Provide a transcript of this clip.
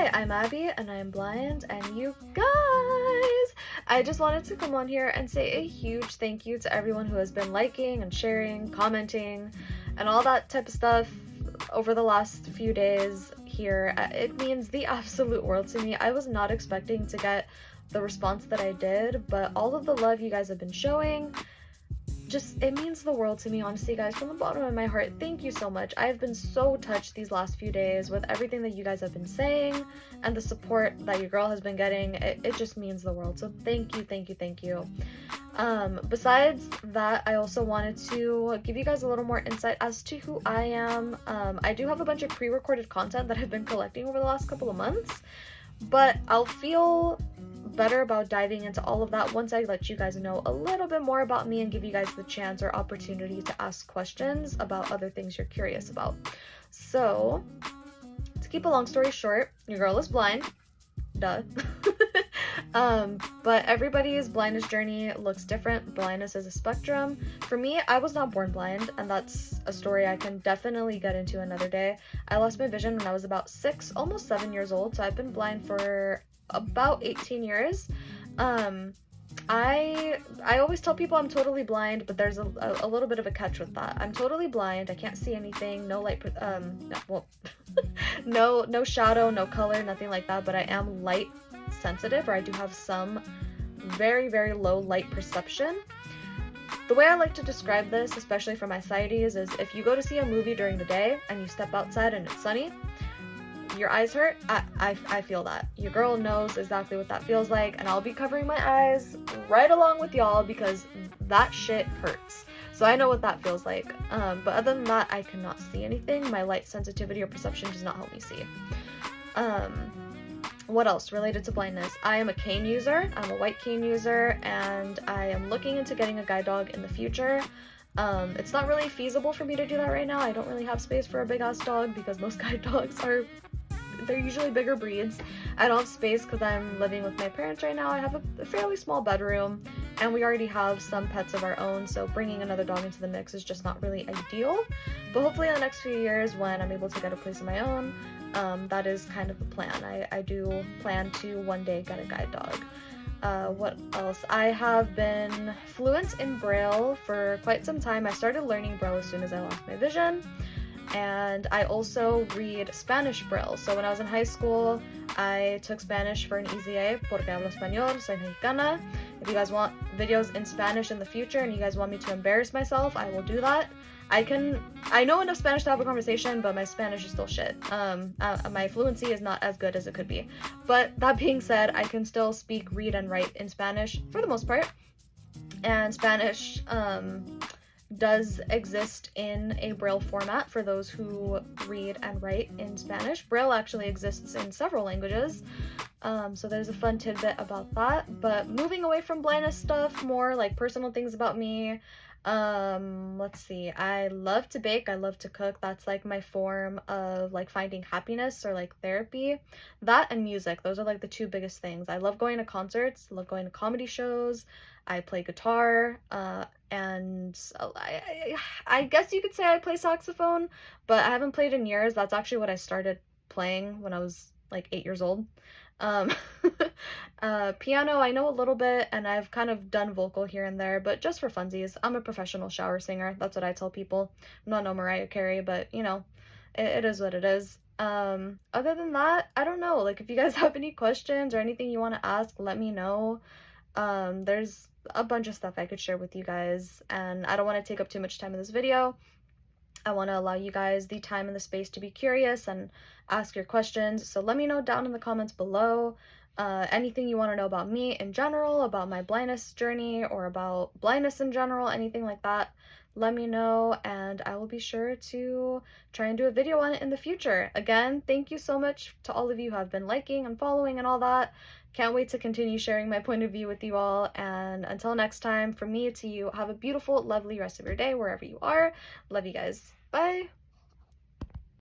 Hi, I'm Abby and I'm blind, and you guys, I just wanted to come on here and say a huge thank you to everyone who has been liking and sharing, commenting, and all that type of stuff over the last few days here. It means the absolute world to me. I was not expecting to get the response that I did, but all of the love you guys have been showing, it means the world to me, honestly, guys, from the bottom of my heart. Thank you so much. I've been so touched these last few days with everything that you guys have been saying and the support that your girl has been getting. It just means the world. So thank you, thank you, thank you. Besides that, I also wanted to give you guys a little more insight as to who I am. I do have a bunch of pre-recorded content that I've been collecting over the last couple of months, but I'll feel better about diving into all of that once I let you guys know a little bit more about me and give you guys the chance or opportunity to ask questions about other things you're curious about. So, to keep a long story short, your girl is blind. Duh. But everybody's blindness journey looks different. Blindness is a spectrum. For me, I was not born blind, and that's a story I can definitely get into another day. I lost my vision when I was about 6, almost 7 years old, so I've been blind for about 18 years. I always tell people I'm totally blind, but there's a little bit of a catch with that. I'm totally blind. I can't see anything. No light, no shadow, no color, nothing like that, but I am light sensitive, or I do have some very, very low light perception. The way I like to describe this, especially for my sighties, is if you go to see a movie during the day and you step outside and it's sunny, your eyes hurt. I feel that. Your girl knows exactly what that feels like, and I'll be covering my eyes right along with y'all because that shit hurts. So I know what that feels like. But other than that, I cannot see anything. My light sensitivity or perception does not help me see. What else related to blindness? I am a cane user. I'm a white cane user, and I am looking into getting a guide dog in the future. It's not really feasible for me to do that right now. I don't really have space for a big ass dog because most guide dogs they're usually bigger breeds. I don't have space because I'm living with my parents right now. I have a fairly small bedroom, and we already have some pets of our own, so bringing another dog into the mix is just not really ideal. But hopefully in the next few years, when I'm able to get a place of my own, that is kind of the plan. I do plan to one day get a guide dog. What else? I have been fluent in Braille for quite some time. I started learning Braille as soon as I lost my vision. And I also read Spanish Braille. So when I was in high school, I took Spanish for an EZA, porque hablo español, soy mexicana. If you guys want videos in Spanish in the future and you guys want me to embarrass myself, I will do that. I know enough Spanish to have a conversation, but my Spanish is still shit. My fluency is not as good as it could be. But that being said, I can still speak, read, and write in Spanish for the most part. And Spanish, does exist in a Braille format for those who read and write in Spanish. Braille actually exists in several languages, so there's a fun tidbit about that. But moving away from blindness stuff, more like personal things about me. Let's see, I love to bake, I love to cook. That's like my form of like finding happiness or like therapy. That and music, those are like the two biggest things. I love going to concerts, love going to comedy shows. I play guitar, and I guess you could say I play saxophone, but I haven't played in years. That's actually what I started playing when I was like 8 years old. Piano, I know a little bit, and I've kind of done vocal here and there, but just for funsies. I'm a professional shower singer. That's what I tell people. I'm not no Mariah Carey, but you know, it is what it is. Other than that, I don't know. Like, if you guys have any questions or anything you want to ask, let me know. There's a bunch of stuff I could share with you guys, and I don't want to take up too much time in this video. I want to allow you guys the time and the space to be curious and ask your questions, so let me know down in the comments below anything you want to know about me in general, about my blindness journey, or about blindness in general, anything like that. Let me know, and I will be sure to try and do a video on it in the future. Again, thank you so much to all of you who have been liking and following and all that. Can't wait to continue sharing my point of view with you all, and until next time, from me to you, have a beautiful, lovely rest of your day wherever you are. Love you guys. Bye!